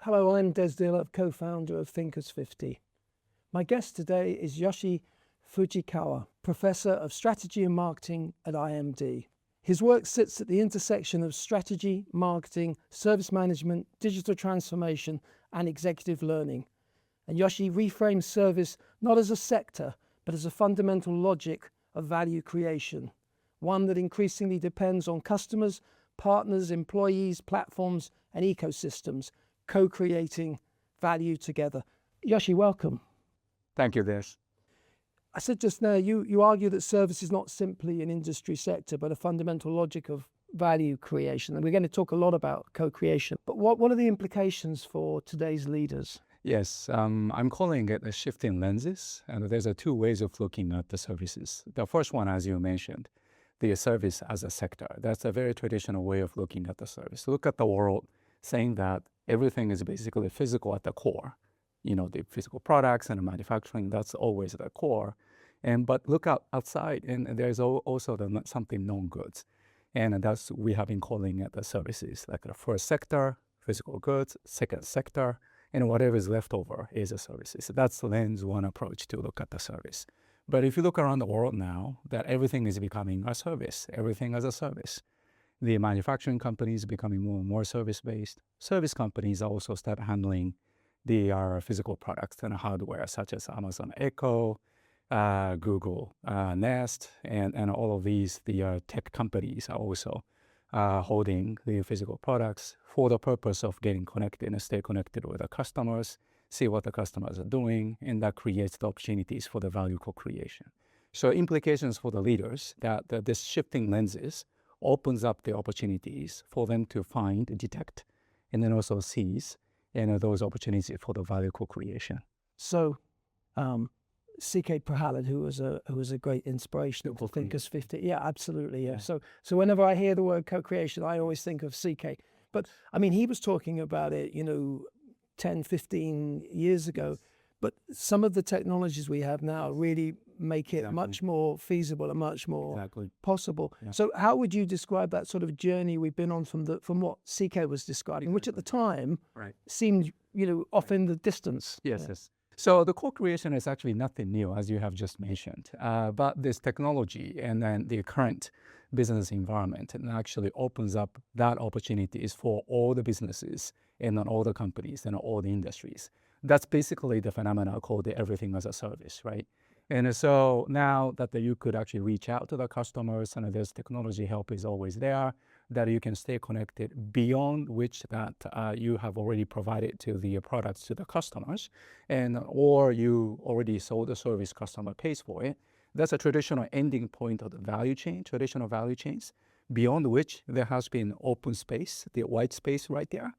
Hello, I'm Des Dillov, co-founder of Thinkers 50. My guest today is Yoshi Fujikawa, Professor of Strategy and Marketing at IMD. His work sits at the intersection of strategy, marketing, service management, digital transformation, and executive learning. And Yoshi reframes service not as a sector, but as a fundamental logic of value creation, one that increasingly depends on customers, partners, employees, platforms, and ecosystems, co-creating value together. Yoshi, welcome. Thank you, Des. I said just now, you argue that service is not simply an industry sector, but a fundamental logic of value creation. And we're going to talk a lot about co-creation. But what are the implications for today's leaders? Yes, I'm calling it a shifting lenses. And there's two ways of looking at the services. The first one, as you mentioned, the service as a sector. That's a very traditional way of looking at the service. Look at the world saying that everything is basically physical at the core. You know, the physical products and the manufacturing, that's always the core. But look outside, and there's also something non-goods. And that's, we have been calling it the services, like the first sector, physical goods, second sector, and whatever is left over is a services. So that's lens one approach to look at the service. But if you look around the world now, that everything is becoming a service, everything as a service. The manufacturing companies becoming more and more service-based. Service companies also start handling the physical products and hardware, such as Amazon Echo, Google Nest, and all of these, the tech companies are also holding the physical products for the purpose of getting connected and stay connected with the customers, see what the customers are doing, and that creates the opportunities for the value co-creation. So implications for the leaders, that this shifting lenses opens up the opportunities for them to find, detect, and then also seize those opportunities for the value co-creation. So, C.K. Prahalad, who was a great inspiration for Thinkers 50. Yeah, absolutely. Yeah. So whenever I hear the word co-creation, I always think of C.K. But I mean, he was talking about it, 10, 15 years ago. But some of the technologies we have now really make it much more feasible and much more possible. Yeah. So how would you describe that sort of journey we've been on from what CK was describing, which at the time seemed, off in the distance? Yes, yes. So the co-creation is actually nothing new, as you have just mentioned. But this technology and then the current business environment actually opens up that opportunities for all the businesses and all the companies and all the industries. That's basically the phenomena called the everything as a service, right? And so now that you could actually reach out to the customers and there's technology help is always there, that you can stay connected beyond which that you have already provided to the products to the customers, or you already sold the service, customer pays for it. That's a traditional ending point of the value chain, traditional value chains, beyond which there has been open space, the white space right there.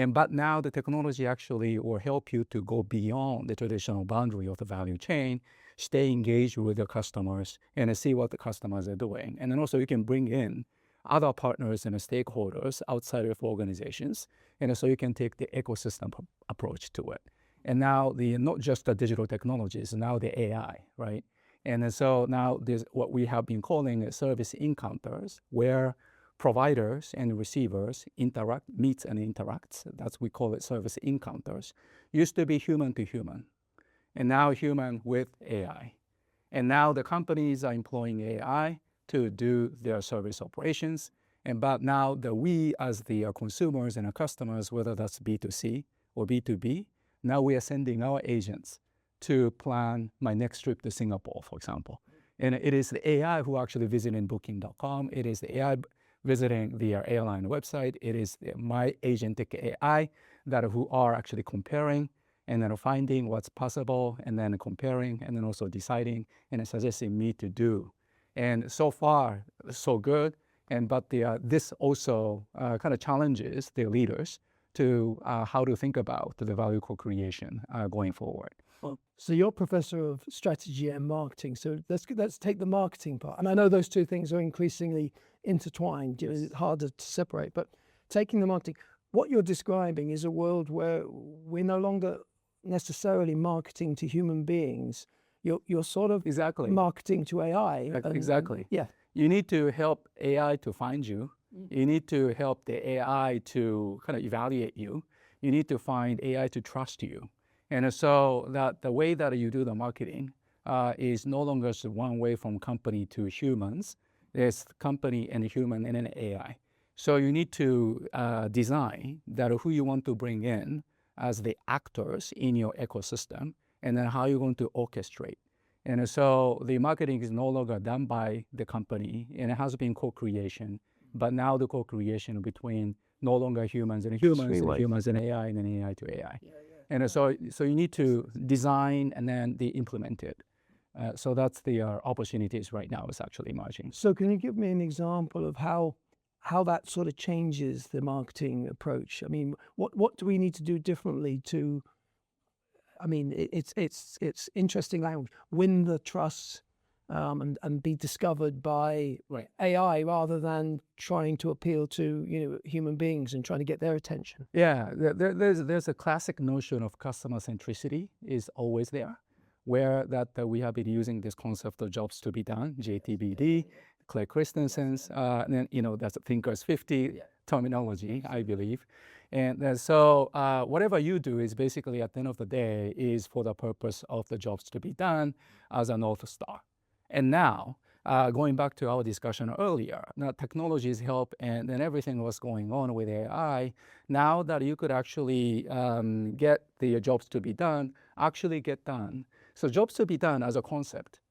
But now the technology actually will help you to go beyond the traditional boundary of the value chain, stay engaged with your customers and see what the customers are doing. And then also you can bring in other partners and stakeholders outside of organizations. And so you can take the ecosystem approach to it. And now not just the digital technologies, now the AI, right? And so now there's what we have been calling service encounters, where providers and receivers meets and interacts. That's, we call it service encounters. Used to be human to human, and now human with AI. And now the companies are employing AI to do their service operations. But now we as the consumers and our customers, whether that's B2C or B2B, now we are sending our agents to plan my next trip to Singapore, for example. And it is the AI who actually visiting booking.com. It is the AI visiting the airline website. It is my agentic AI who are actually comparing and then finding what's possible and then comparing and then also deciding and suggesting me to do. And so far, so good. But this also kind of challenges the leaders to how to think about the value co-creation going forward. Well, so you're professor of strategy and marketing. So let's take the marketing part. And I know those two things are increasingly intertwined. It's harder to separate. But taking the marketing, what you're describing is a world where we're no longer necessarily marketing to human beings. You're sort of marketing to AI. Exactly. Yeah. You need to help AI to find you. You need to help the AI to kind of evaluate you. you need to find AI to trust you. And so that the way that you do the marketing is no longer just one way from company to humans. There's company and human and an AI. So you need to design that who you want to bring in as the actors in your ecosystem, and then how you're going to orchestrate. And so the marketing is no longer done by the company, and it has been co-creation, but now the co-creation between no longer humans and humans, and humans and AI, and then AI to AI. And so you need to design and then implement it. So that's the opportunities right now is actually emerging. So can you give me an example of how that sort of changes the marketing approach? I mean, what do we need to do differently to, I mean, it's interesting language, win the trust and be discovered by AI rather than trying to appeal to human beings and trying to get their attention. Yeah, there's a classic notion of customer centricity is always there, where that we have been using this concept of jobs to be done, JTBD, Clay Christensen's, and then that's a Thinkers 50 terminology, I believe. And so whatever you do is basically at the end of the day is for the purpose of the jobs to be done as a North Star. And now, going back to our discussion earlier, now technologies help and then everything was going on with AI. Now that you could actually get the jobs to be done, actually get done. So jobs to be done as a concept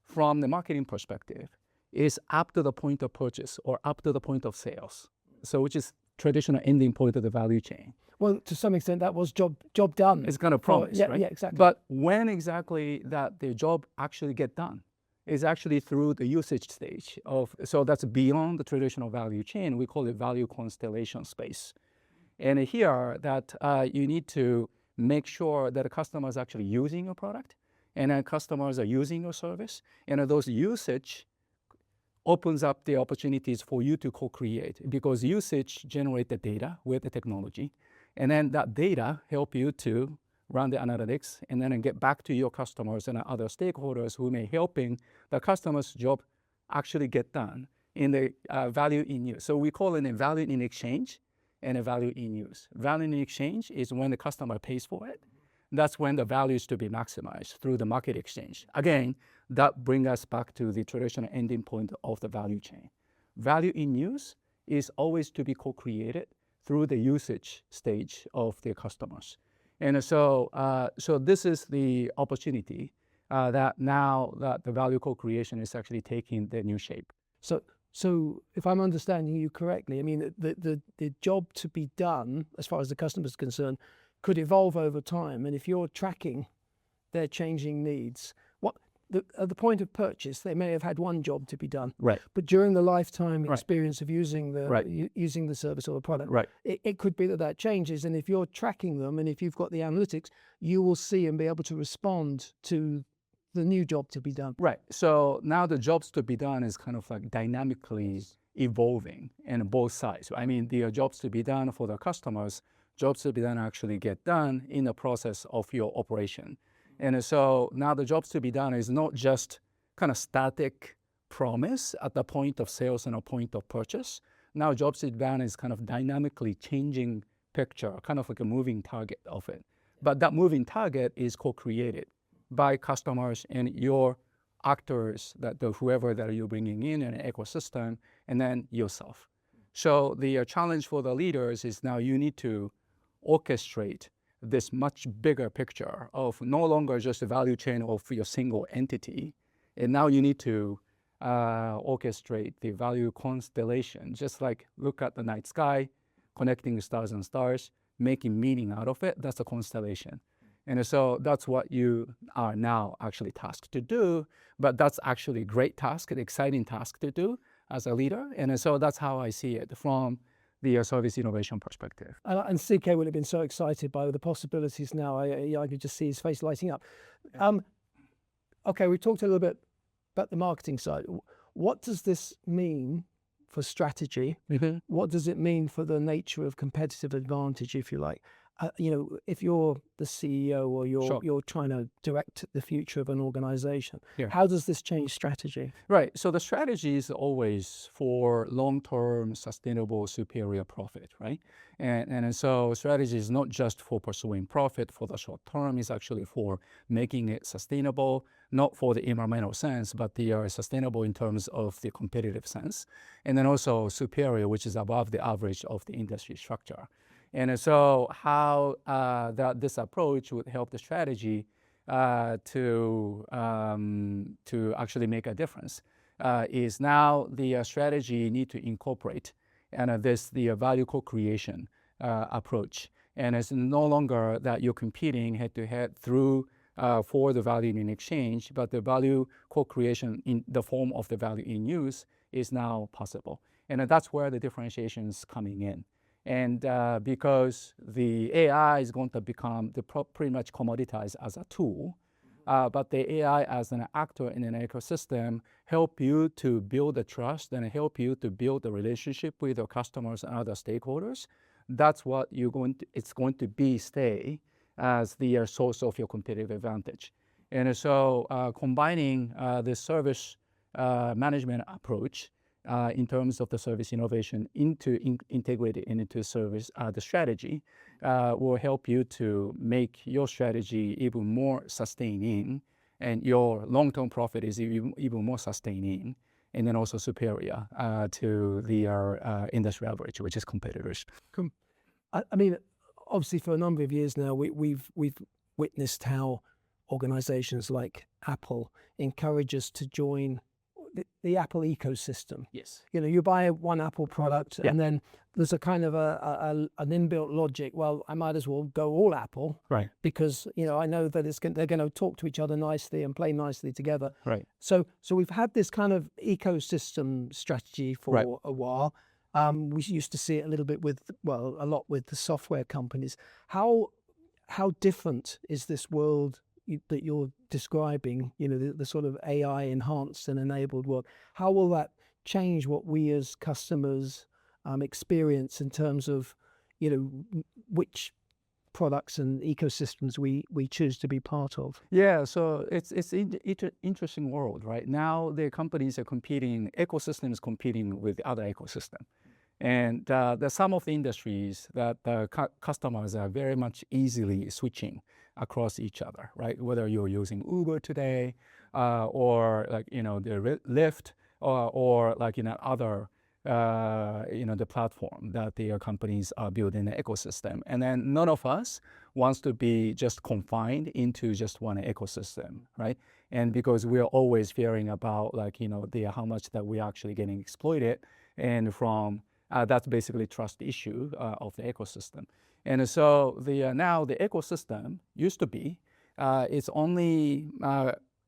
from the marketing perspective is up to the point of purchase or up to the point of sales. So which is traditional ending point of the value chain. Well, to some extent, that was job done. It's kind of promise, right? Yeah, exactly. But when exactly that the job actually get done is actually through the usage stage of, so that's beyond the traditional value chain. We call it value constellation space. And here that you need to make sure that the customer is actually using your product and then customers are using your service. And those usage opens up the opportunities for you to co-create because usage generates the data with the technology. And then that data help you to run the analytics and then get back to your customers and other stakeholders who may helping the customer's job actually get done in the value in use. So we call it a value in exchange and a value in use. Value in exchange is when the customer pays for it. That's when the value is to be maximized through the market exchange. Again, that brings us back to the traditional ending point of the value chain. Value in use is always to be co-created through the usage stage of the customers. And so this is the opportunity that now that the value co-creation is actually taking the new shape. So if I'm understanding you correctly, I mean, the job to be done, as far as the customer is concerned, could evolve over time. And if you're tracking their changing needs, at the point of purchase, they may have had one job to be done. Right. But during the lifetime experience of using the using the service or the product, it could be that changes. And if you're tracking them and if you've got the analytics, you will see and be able to respond to the new job to be done. Right. So now the jobs to be done is kind of like dynamically evolving in both sides. I mean, the jobs to be done for the customers, jobs to be done actually get done in the process of your operation. And so now the jobs to be done is not just kind of static promise at the point of sales and a point of purchase. Now jobs to be done is kind of dynamically changing picture, kind of like a moving target of it. But that moving target is co-created by customers and your actors, whoever that you're bringing in an ecosystem, and then yourself. So the challenge for the leaders is now you need to orchestrate this much bigger picture of no longer just a value chain of your single entity. And now you need to orchestrate the value constellation, just like look at the night sky, connecting stars and stars, making meaning out of it. That's a constellation. And so that's what you are now actually tasked to do. But that's actually a great task, an exciting task to do as a leader. And so that's how I see it from the service innovation perspective. And CK will have been so excited by the possibilities now. I could just see his face lighting up. Okay, we talked a little bit about the marketing side. What does this mean for strategy? Mm-hmm. What does it mean for the nature of competitive advantage, if you like? if you're the CEO or Sure. you're trying to direct the future of an organization, Yeah. how does this change strategy? Right. So the strategy is always for long-term, sustainable, superior profit, right? And so strategy is not just for pursuing profit for the short term. It's actually for making it sustainable, not for the environmental sense, but they are sustainable in terms of the competitive sense, and then also superior, which is above the average of the industry structure. And so how this approach would help the strategy to actually make a difference is now the strategy need to incorporate and the value co-creation approach. And it's no longer that you're competing head to head through for the value in exchange, but the value co-creation in the form of the value in use is now possible. And that's where the differentiation is coming in. And because the AI is going to become pretty much commoditized as a tool, but the AI as an actor in an ecosystem help you to build the trust and help you to build the relationship with your customers and other stakeholders. That's what it's going to stay as the source of your competitive advantage. And so combining the service management approach in terms of the service innovation integrated into service, the strategy will help you to make your strategy even more sustaining, and your long-term profit is even more sustaining, and then also superior to the industry average, which is competitors. I mean, obviously, for a number of years now, we've witnessed how organizations like Apple encourage us to join the Apple ecosystem. Yes. You buy one Apple product, Yeah. and then there's a kind of an inbuilt logic. Well, I might as well go all Apple, Right. because I know that they're going to talk to each other nicely and play nicely together. Right. So we've had this kind of ecosystem strategy for Right. a while. We used to see it a little bit a lot with the software companies. How different is this world that you're describing, the sort of AI enhanced and enabled work? How will that change what we as customers experience in terms of, which products and ecosystems we choose to be part of? Yeah, so it's interesting world right now. The companies are competing, ecosystems competing with other ecosystem, and there's some of the industries that the customers are very much easily switching across each other, right? Whether you're using Uber today, or the Lyft, or other the platform that the companies are building the ecosystem. And then none of us wants to be just confined into just one ecosystem, right? And because we are always fearing about how much that we're actually getting exploited, and from that's basically trust issue of the ecosystem. And so now the ecosystem used to be it's only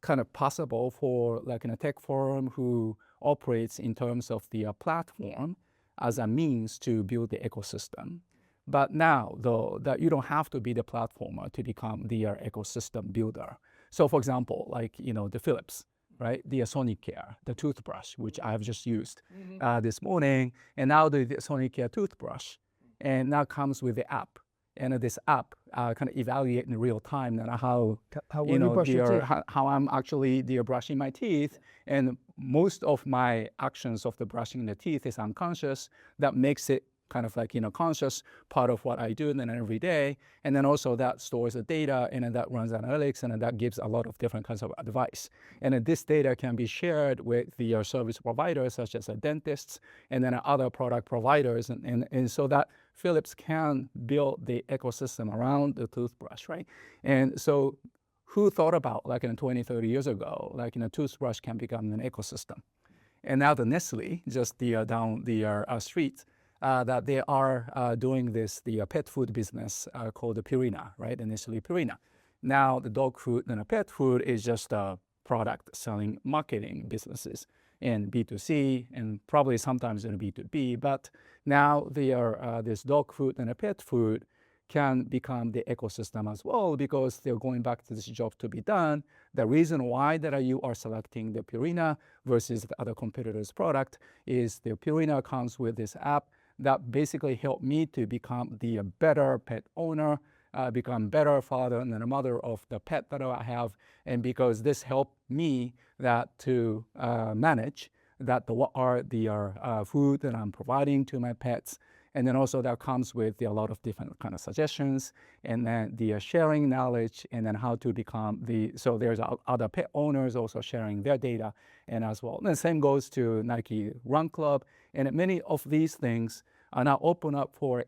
kind of possible for a tech firm who operates in terms of the platform as a means to build the ecosystem. But now, though, that you don't have to be the platformer to become the ecosystem builder. So, for example, the Philips, right? The Sonicare, the toothbrush, which I have just used this morning, and now the Sonicare toothbrush, and now comes with the app. And this app kind of evaluate in real time how I'm actually brushing my teeth, and most of my actions of the brushing the teeth is unconscious. That makes it kind of conscious part of what I do then every day, and then also that stores the data, and then that runs analytics, and then that gives a lot of different kinds of advice. And then this data can be shared with the service providers such as dentists, and then other product providers, and so that Philips can build the ecosystem around the toothbrush, right? And so who thought about 20, 30 years ago, toothbrush can become an ecosystem? And now the Nestle, just down the street, that they are doing the pet food business called the Purina, right? The Nestle Purina. Now the dog food and pet food is just a product selling marketing businesses in B2C and probably sometimes in B2B. But now this dog food and pet food can become the ecosystem as well, because they're going back to this job to be done. The reason why that you are selecting the Purina versus the other competitors' product is the Purina comes with this app that basically help me to become the better pet owner, become better father and mother of the pet that I have, and because this helped me that to manage that what are the food that I'm providing to my pets. And then also that comes with a lot of different kind of suggestions, and then the sharing knowledge, and then how to become so there's other pet owners also sharing their data, and as well. And the same goes to Nike Run Club, and many of these things are now open up for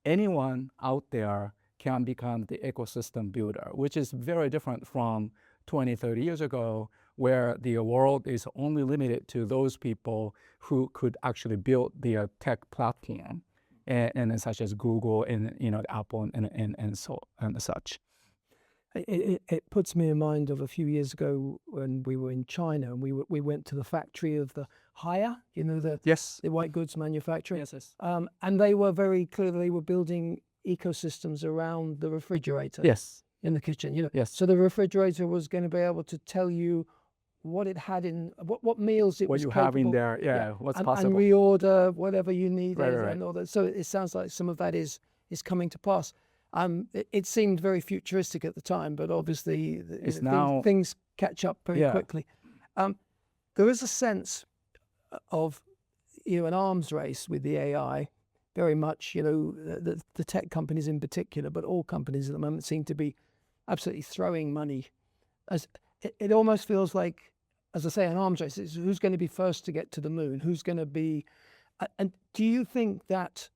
anyone out there can become the ecosystem builder, which is very different from 20, 30 years ago, where the world is only limited to those people who could actually build their tech platform, and such as Google and Apple and such. It puts me in mind of a few years ago when we were in China, and we went to the factory of the Haier, Yes. the white goods manufacturer. Yes. And they were very clear they were building ecosystems around the refrigerator. Yes. In the kitchen, Yes. So the refrigerator was going to be able to tell you what it had in what meals it what was you capable. have in there, what's possible, and reorder whatever you needed, right. and all that. So it sounds like some of that is coming to pass. It seemed very futuristic at the time, but obviously things catch up very quickly. There is a sense of an arms race with the AI, very much. The tech companies in particular, but all companies at the moment seem to be absolutely throwing money. As it almost feels like, as I say, an arms race. It's who's going to be first to get to the moon, who's going to be. And do you think that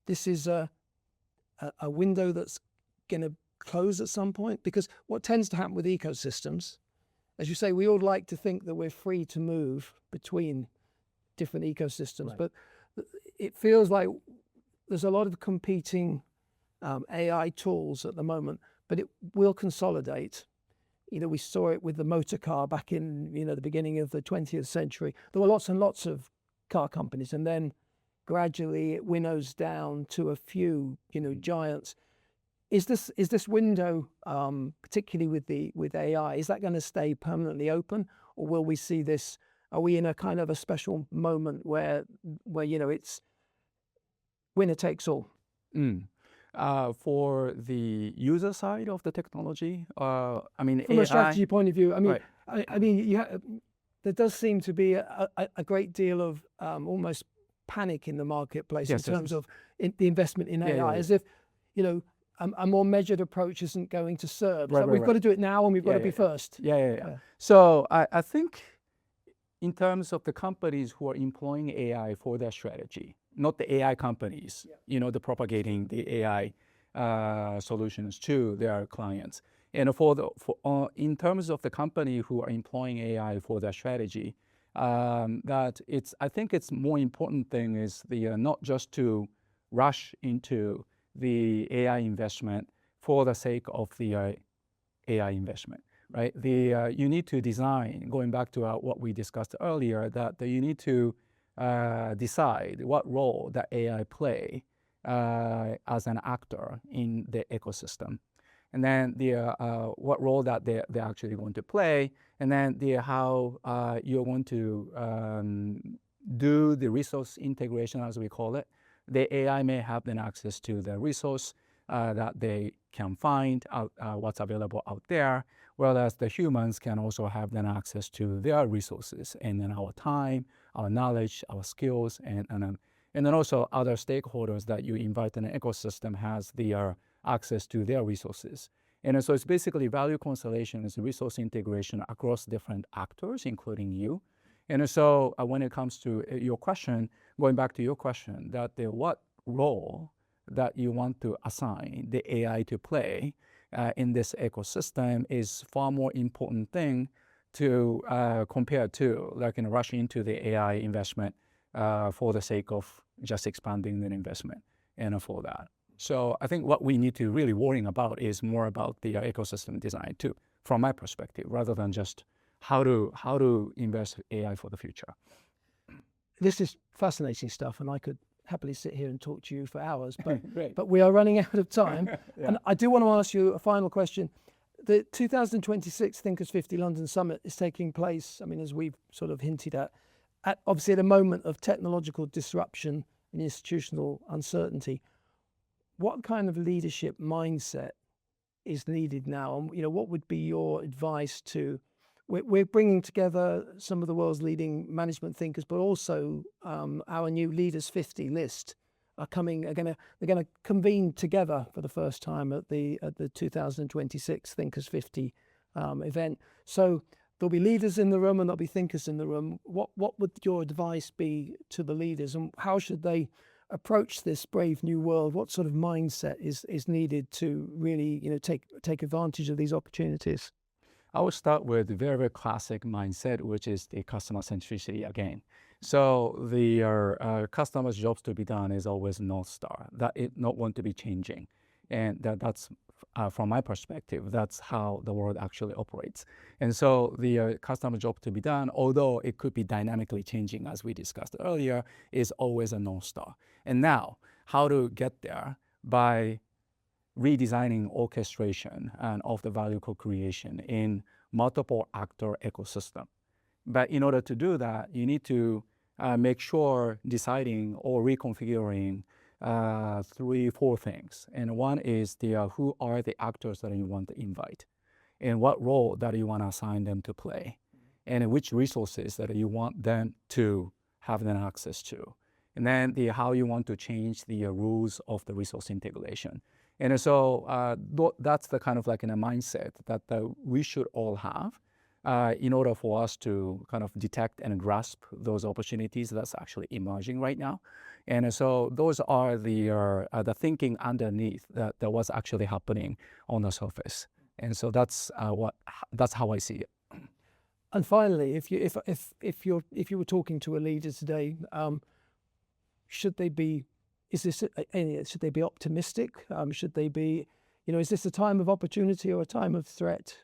this is a window that's going to close at some point? Because what tends to happen with ecosystems, as you say, we all like to think that we're free to move between different ecosystems, right. But it feels like there's a lot of competing AI tools at the moment, but it will consolidate. We saw it with the motor car back in the beginning of the 20th century. There were lots and lots of car companies, and then gradually it winnows down to a few giants. Is this window, particularly with AI, is that going to stay permanently open, or will we see this? Are we in a kind of a special moment where it's winner takes all? For the user side of the technology, from a strategy point of view, right. There does seem to be a great deal of almost panic in the marketplace in terms of the investment in AI, as if a more measured approach isn't going to serve. Right, so we've got to do it now, and we've got to be first. Yeah. So I think in terms of the companies who are employing AI for their strategy, not the AI companies, the propagating the AI solutions to their clients. And in terms of the company who are employing AI for their strategy, I think it's more important thing is not just to rush into the AI investment for the sake of the AI investment, right? You need to design, going back to what we discussed earlier, that you need to decide what role that AI play as an actor in the ecosystem, and then what role that they're actually going to play, and then how you're going to do the resource integration, as we call it. The AI may have then access to the resource that they can find out what's available out there, whereas the humans can also have then access to their resources, and then our time, our knowledge, our skills, and then also other stakeholders that you invite in an ecosystem has their access to their resources. And so it's basically value constellation is resource integration across different actors, including you. And so when it comes to your question, going back to your question, that what role that you want to assign the AI to play in this ecosystem is far more important thing to compare to rush into the AI investment for the sake of just expanding the investment and for that. So I think what we need to really worrying about is more about the ecosystem design too, from my perspective, rather than just how to invest AI for the future. This is fascinating stuff, and I could happily sit here and talk to you for hours, but we are running out of time. Yeah. And I do want to ask you a final question. The 2026 Thinkers 50 London Summit is taking place, as we've sort of hinted at obviously at a moment of technological disruption and institutional uncertainty. What kind of leadership mindset is needed now? And what would be your advice to? We're bringing together some of the world's leading management thinkers, but also our new Leaders 50 list they're going to convene together for the first time at the 2026 Thinkers 50 event. So there'll be leaders in the room and there'll be thinkers in the room. What would your advice be to the leaders, and how should they approach this brave new world? What sort of mindset is needed to really take advantage of these opportunities? I would start with the very, very classic mindset, which is the customer centricity again. So the customer's jobs to be done is always North Star, that it not want to be changing. And that's, from my perspective, that's how the world actually operates. And so the customer job to be done, although it could be dynamically changing, as we discussed earlier, is always a North Star. And now, how to get there? By redesigning orchestration and of the value co-creation in multiple actor ecosystem. But in order to do that, you need to make sure deciding or reconfiguring 3-4 things. And one is who are the actors that you want to invite, and what role that you want to assign them to play, and which resources that you want them to have an access to. And then how you want to change the rules of the resource integration. And so that's the kind of like in a mindset that we should all have in order for us to kind of detect and grasp those opportunities that's actually emerging right now. And so those are the thinking underneath that was actually happening on the surface. And so that's how I see it. And finally, if you were talking to a leader today, should they be optimistic? Should they be, is this a time of opportunity or a time of threat?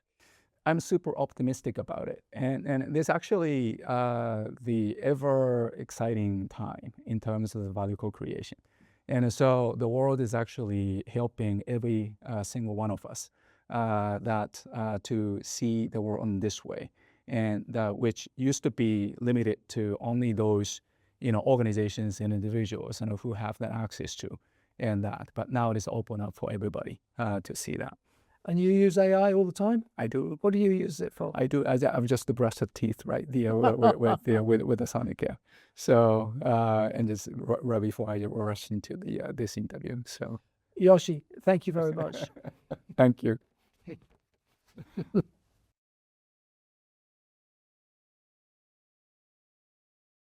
I'm super optimistic about it. And there's actually the ever exciting time in terms of the value co-creation. And so the world is actually helping every single one of us to see the world in this way, and which used to be limited to only those organizations and individuals and who have that access to, but now it is open up for everybody to see that. And you use AI all the time? I do. What do you use it for? I do. I'm just the brush the teeth, right? With the Sonic Air. So and just right before I rush into this interview. So Yoshi, thank you very much. Thank you.